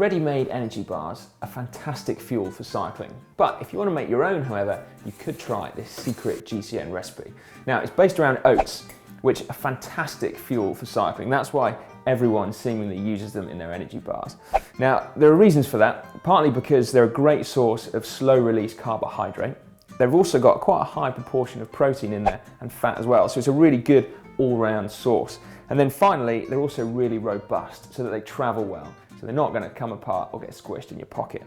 Ready-made energy bars are fantastic fuel for cycling. But if you want to make your own, however, you could try this secret GCN recipe. Now, it's based around oats, which are fantastic fuel for cycling. That's why everyone seemingly uses them in their energy bars. Now, there are reasons for that, partly because they're a great source of slow-release carbohydrate. They've also got quite a high proportion of protein in there and fat as well, so it's a really good all-round source. And then finally, they're also really robust so that they travel well, so they're not going to come apart or get squished in your pocket.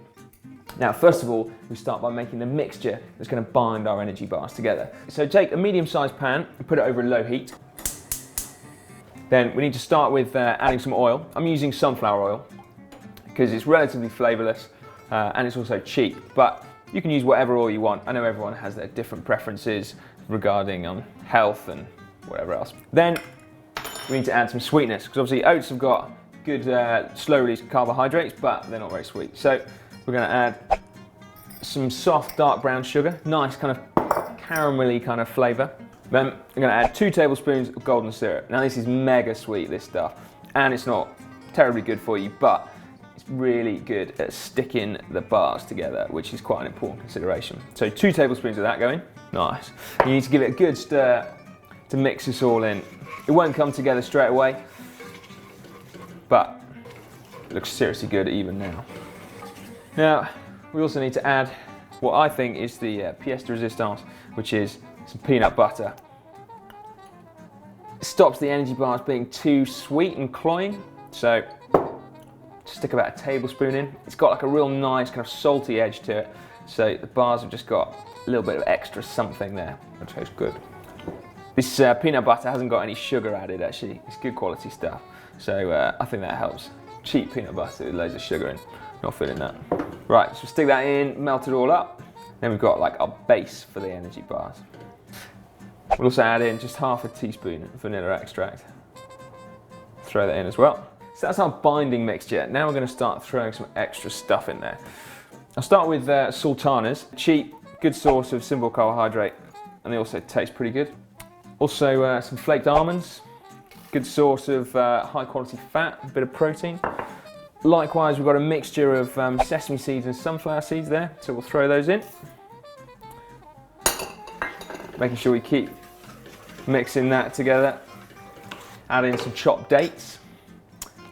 Now, first of all, we start by making the mixture that's going to bind our energy bars together. So take a medium-sized pan and put it over a low heat. Then we need to start with adding some oil. I'm using sunflower oil because it's relatively flavourless and it's also cheap, but you can use whatever oil you want. I know everyone has their different preferences regarding health and whatever else. Then we need to add some sweetness because obviously oats have got good slow-release carbohydrates, but they're not very sweet. So we're going to add some soft dark brown sugar, nice kind of caramelly kind of flavour. Then I'm going to add 2 tablespoons of golden syrup. Now this is mega sweet, this stuff, and it's not terribly good for you, but it's really good at sticking the bars together, which is quite an important consideration. So 2 tablespoons of that going. Nice. You need to give it a good stir to mix this all in. It won't come together straight away, but it looks seriously good even now. Now, we also need to add what I think is the pièce de résistance, which is some peanut butter. It stops the energy bars being too sweet and cloying, so stick about a tablespoon in. It's got like a real nice kind of salty edge to it, so the bars have just got a little bit of extra something there, which tastes good. This peanut butter hasn't got any sugar added actually, it's good quality stuff, so I think that helps. Cheap peanut butter with loads of sugar in, not feeling that. Right, so stick that in, melt it all up, then we've got like our base for the energy bars. We'll also add in just half a teaspoon of vanilla extract. Throw that in as well. So that's our binding mixture. Now we're going to start throwing some extra stuff in there. I'll start with Sultanas, cheap, good source of simple carbohydrate, and they also taste pretty good. Also some flaked almonds, good source of high quality fat, a bit of protein. Likewise, we've got a mixture of sesame seeds and sunflower seeds there, so we'll throw those in. Making sure we keep mixing that together. Add in some chopped dates,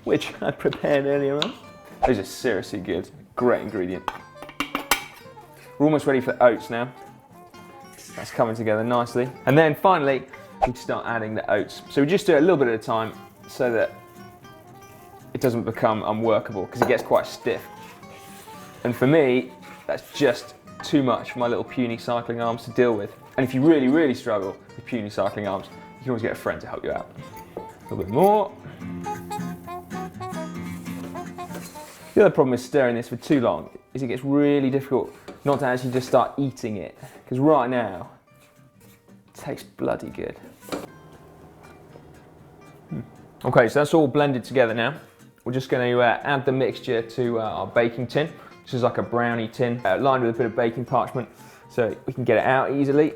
which I prepared earlier on. Those are seriously good, great ingredient. We're almost ready for oats now. That's coming together nicely. And then finally, we start adding the oats. So we just do it a little bit at a time so that it doesn't become unworkable because it gets quite stiff. And for me, that's just too much for my little puny cycling arms to deal with. And if you really, really struggle with puny cycling arms, you can always get a friend to help you out. A little bit more. The other problem with stirring this for too long is it gets really difficult not to actually just start eating it, because right now, it tastes bloody good. Okay, so that's all blended together now. We're just going to add the mixture to our baking tin. This is like a brownie tin, lined with a bit of baking parchment, so we can get it out easily.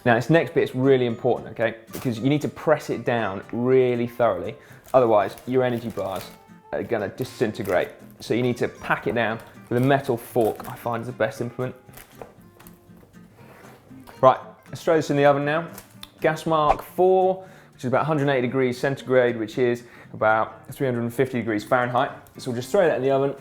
Now this next bit is really important, okay? Because you need to press it down really thoroughly, otherwise your energy bars are gonna disintegrate. So you need to pack it down with a metal fork, I find is the best implement. Right, let's throw this in the oven now. Gas mark 4, which is about 180 degrees centigrade, which is about 350 degrees Fahrenheit. So we'll just throw that in the oven.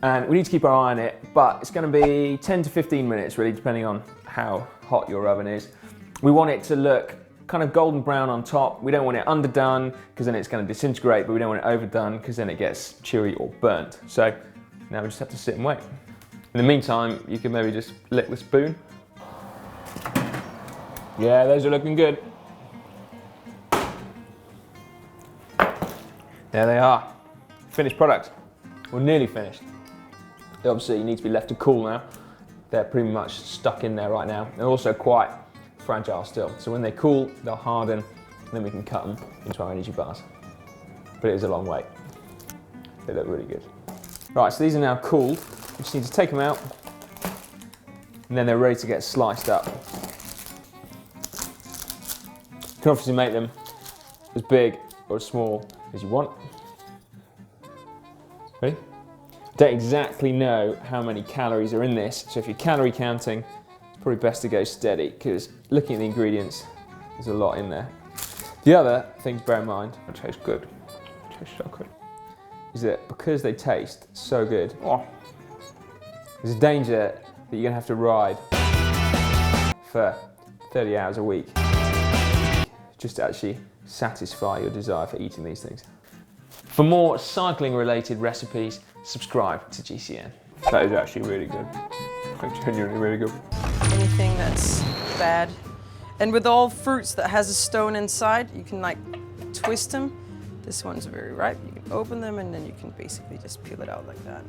And we need to keep our eye on it, but it's going to be 10 to 15 minutes really, depending on how hot your oven is. We want it to look kind of golden brown on top. We don't want it underdone because then it's going to disintegrate, but we don't want it overdone because then it gets chewy or burnt. So now we just have to sit and wait. In the meantime, you can maybe just lick the spoon. Yeah, those are looking good. There they are. Finished product. We're nearly finished. They obviously need to be left to cool now. They're pretty much stuck in there right now. They're also quite fragile still. So when they cool, they'll harden, and then we can cut them into our energy bars. But it is a long wait. They look really good. Right, so these are now cooled. We just need to take them out, and then they're ready to get sliced up. You can obviously make them as big or as small as you want. Ready? Don't exactly know how many calories are in this, so if you're calorie counting, it's probably best to go steady, because looking at the ingredients, there's a lot in there. The other thing to bear in mind, it tastes good, it tastes so good, is that because they taste so good, there's a danger that you're gonna have to ride for 30 hours a week just to actually satisfy your desire for eating these things. For more cycling related recipes, subscribe to GCN. That is actually really good. Genuinely really good. Anything that's bad. And with all fruits that has a stone inside, you can like twist them. This one's very ripe. You can open them and then you can basically just peel it out like that.